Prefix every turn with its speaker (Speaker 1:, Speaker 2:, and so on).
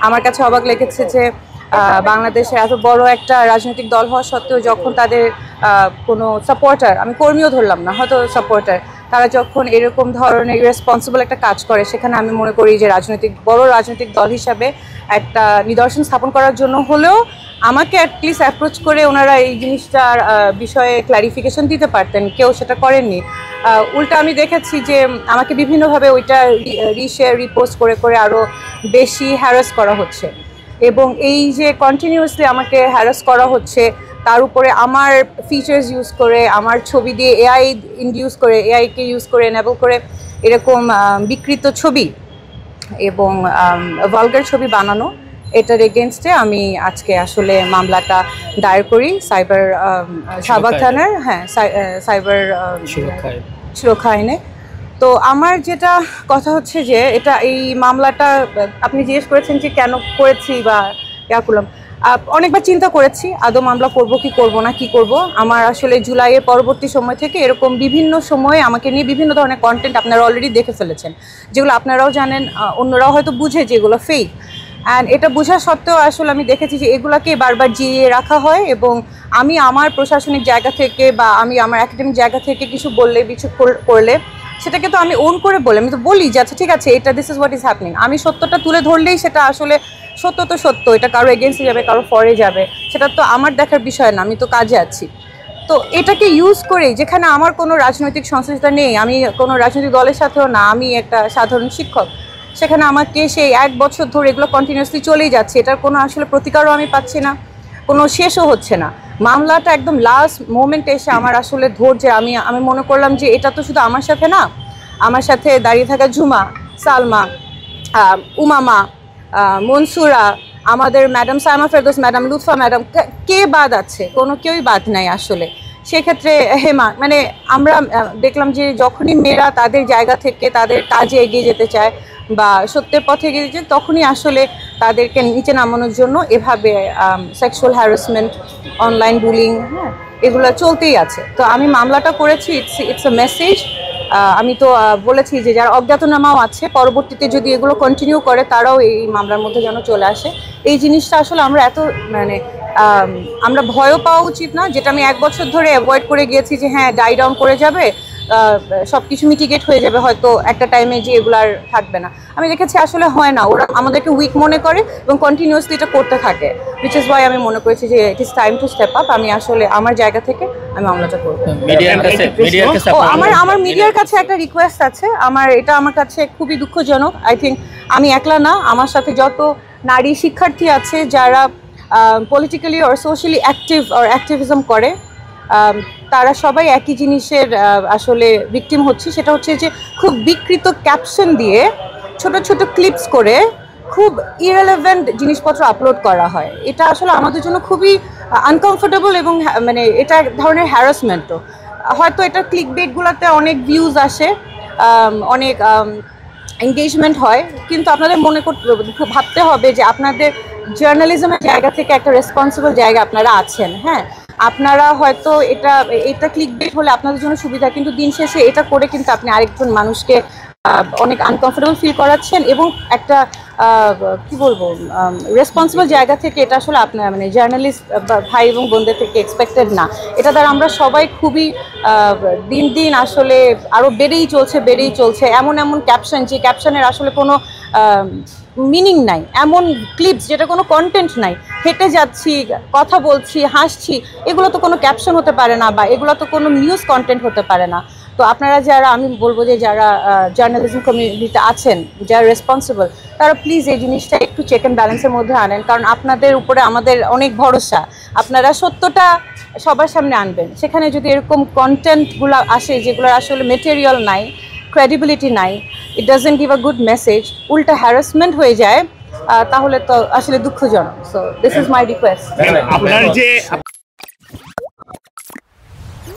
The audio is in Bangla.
Speaker 1: আমার কাছে অবাক লেগেছে যে বাংলাদেশে এত বড় একটা রাজনৈতিক দল হওয়া সত্ত্বেও যখন তাদের কোনো সাপোর্টার, আমি কর্মীও ধরলাম না, হয়তো সাপোর্টার, তারা যখন এরকম ধরনের রেসপন্সিবল একটা কাজ করে, সেখানে আমি মনে করি যে বড় রাজনৈতিক দল হিসাবে একটা নিদর্শন স্থাপন করার জন্য হলেও আমাকে অ্যাটলিস্ট অ্যাপ্রোচ করে ওনারা এই জিনিসটার বিষয়ে ক্লারিফিকেশন দিতে পারতেন। কেউ সেটা করেননি। উল্টা আমি দেখেছি যে আমাকে বিভিন্নভাবে ওইটা রিশেয়ার রিপোস্ট করে করে আরও বেশি হ্যারাস করা হচ্ছে, এবং এই যে কন্টিনিউয়াসলি আমাকে হ্যারাস করা হচ্ছে, তার উপরে আমার ফিচার্স ইউজ করে, আমার ছবি দিয়ে এআইকে ইউজ করে এনেবল করে এরকম বিকৃত ছবি এবং ভালগার ছবি বানানো, এটার এগেনস্টে আমি আজকে আসলে মামলাটা দায়ের করি শাহবাগ থানার সাইবার সুরক্ষা আইনে। তো আমার যেটা কথা হচ্ছে যে এই মামলাটা আপনি জিজ্ঞেস করেছেন যে কেন করেছি বা করলাম, অনেকবার চিন্তা করেছি আদৌ মামলা করব কি করব না, কি করব। আমার আসলে জুলাইয়ের পরবর্তী সময় থেকে এরকম বিভিন্ন সময়ে আমাকে নিয়ে বিভিন্ন ধরনের কন্টেন্ট আপনারা অলরেডি দেখে ফেলেছেন, যেগুলো আপনারাও জানেন, অন্যরাও হয়তো বুঝে যেগুলো ফেক। অ্যান্ড এটা বোঝা সত্ত্বেও আসলে আমি দেখেছি যে এগুলাকে বারবার জিইয়ে রাখা হয়, এবং আমি আমার প্রশাসনিক জায়গা থেকে বা আমি আমার একাডেমিক জায়গা থেকে কিছু বললে কিছু করলে সেটাকে তো আমি ওন করে বলি, আমি তো বলি যে আচ্ছা ঠিক আছে, এটা this is what is happening. আমি সত্যটা তুলে ধরলেই সেটা আসলে সত্য তো সত্য, এটা কারো এগেনস্টে যাবে, কারো ফরে যাবে, সেটা তো আমার দেখার বিষয় না, আমি তো কাজে আছি। তো এটাকে ইউজ করেই, যেখানে আমার কোনো রাজনৈতিক সংশ্লিষ্টতা নেই, আমি কোনো রাজনৈতিক দলের সাথেও না, আমি একটা সাধারণ শিক্ষক, সেখানে আমাকে সেই 1 বছর ধরে এগুলো কন্টিনিউয়াসলি চলেই যাচ্ছে, এটার কোনো আসলে প্রতিকারও আমি পাচ্ছি না, কোনো শেষও হচ্ছে না। মামলাটা একদম লাস্ট মোমেন্টে এসে আমার আসলে ধৈর্যে আমি মনে করলাম যে এটা তো শুধু আমার সাথে না, আমার সাথে দাঁড়িয়ে থাকা ঝুমা, সালমা, উমামা, মনসুরা, আমাদের madam Saima Ferdous madam, Lutfa madam, কে বাদ আছে? কোনো কেউই বাদ নাই আসলে। সেক্ষেত্রে হেমা, মানে আমরা দেখলাম যে যখনই মেয়েরা তাদের জায়গা থেকে তাদের কাজে এগিয়ে যেতে চায় বা সত্যের পথে এগিয়ে যেতে, তখনই আসলে তাদেরকে নিচে নামানোর জন্য এভাবে সেক্সুয়াল হ্যারাসমেন্ট, অনলাইন বুলিং, এগুলো চলতেই আছে। তো আমি মামলাটা করেছি, ইটস আ মেসেজ। আমি তো বলেছি যে যারা অজ্ঞাতনামাও আছে, পরবর্তীতে যদি এগুলো কন্টিনিউ করে তারাও এই মামলার মধ্যে যেন চলে আসে। এই জিনিসটা আসলে আমরা আমরা ভয়ও পাওয়া উচিত না, যেটা আমি 1 বছর ধরে অ্যাভয়েড করে গিয়েছি যে হ্যাঁ ডাই ডাউন করে যাবে, সব কিছু মিটিগেট হয়ে যাবে, হয়তো একটা টাইমে যে এগুলো আর থাকবে না। আমি দেখেছি আসলে হয় না, ওরা আমাদেরকে উইক মনে করে এবং কন্টিনিউয়াসলি এটা করতে থাকে, হুইচ ইজ ওয়াই আমি মনে করেছি যে it is time to step up. আমি আসলে আমার জায়গা থেকে আমি মামলাটা করবো। আমার মিডিয়ার কাছে একটা রিকোয়েস্ট আছে, এটা আমার কাছে খুবই দুঃখজনক। আই থিঙ্ক আমি একলা না, আমার সাথে যত নারী শিক্ষার্থী আছে যারা পলিটিক্যালি অর সোশ্যালি অ্যাক্টিভিজম করে, তারা সবাই একই জিনিসের আসলে ভিকটিম হচ্ছে। সেটা হচ্ছে যে খুব বিকৃত ক্যাপশন দিয়ে ছোট ছোট ক্লিপস করে খুব ইরেলেভেন্ট জিনিসপত্র আপলোড করা হয়। এটা আসলে আমাদের জন্য খুবই আনকমফোর্টেবল এবং মানে এটা এক ধরনের হ্যারাসমেন্টও। হয়তো এটা ক্লিকবেটগুলোতে অনেক ভিউজ আসে, অনেক এঙ্গেজমেন্ট হয়, কিন্তু আপনাদের ভাবতে হবে যে আপনাদের জার্নালিজমের জায়গা থেকে একটা রেসপন্সিবল জায়গা আপনারা আছেন। হ্যাঁ, আপনারা হয়তো এটা ক্লিকবেট হলে আপনাদের জন্য সুবিধা, কিন্তু দিন শেষে এটা করে কিন্তু আপনি আরেকজন মানুষকে অনেক আনকমফোর্টেবল ফিল করাচ্ছেন, এবং একটা কি বলবো রেসপন্সিবল জায়গা থেকে এটা আসলে আপনার মানে জার্নালিস্ট ভাই এবং বোনদের থেকে এক্সপেক্টেড না। এটা দ্বারা আমরা সবাই খুবই দিন দিন আসলে আরও বেড়েই চলছে এমন ক্যাপশন, যে ক্যাপশনের আসলে কোনো মিনিং নাই, এমন ক্লিপস যেটা কোনো কন্টেন্ট নাই, হেঁটে যাচ্ছি, কথা বলছি, হাসছি, এগুলো তো কোনো ক্যাপশন হতে পারে না, বা এগুলো তো কোনো নিউজ কন্টেন্ট হতে পারে না। তো আপনারা যারা, আমি বলবো যে যারা জার্নালিজম কমিউনিটিতে আছেন, যারা রেসপন্সিবল, তারা প্লিজ এই জিনিসটা একটু চেক অ্যান্ড ব্যালেন্সের মধ্যে আনেন, কারণ আপনাদের উপরে আমাদের অনেক ভরসা। আপনারা সত্যটা সবার সামনে আনবেন। সেখানে যদি এরকম কন্টেন্টগুলো আসে যেগুলোর আসলে মেটেরিয়াল নাই, ক্রেডিবিলিটি নাই, it doesn't give a good message, উল্টা হ্যারাসমেন্ট হয়ে যায়, তাহলে তো আসলে দুঃখজনক। So this is my request.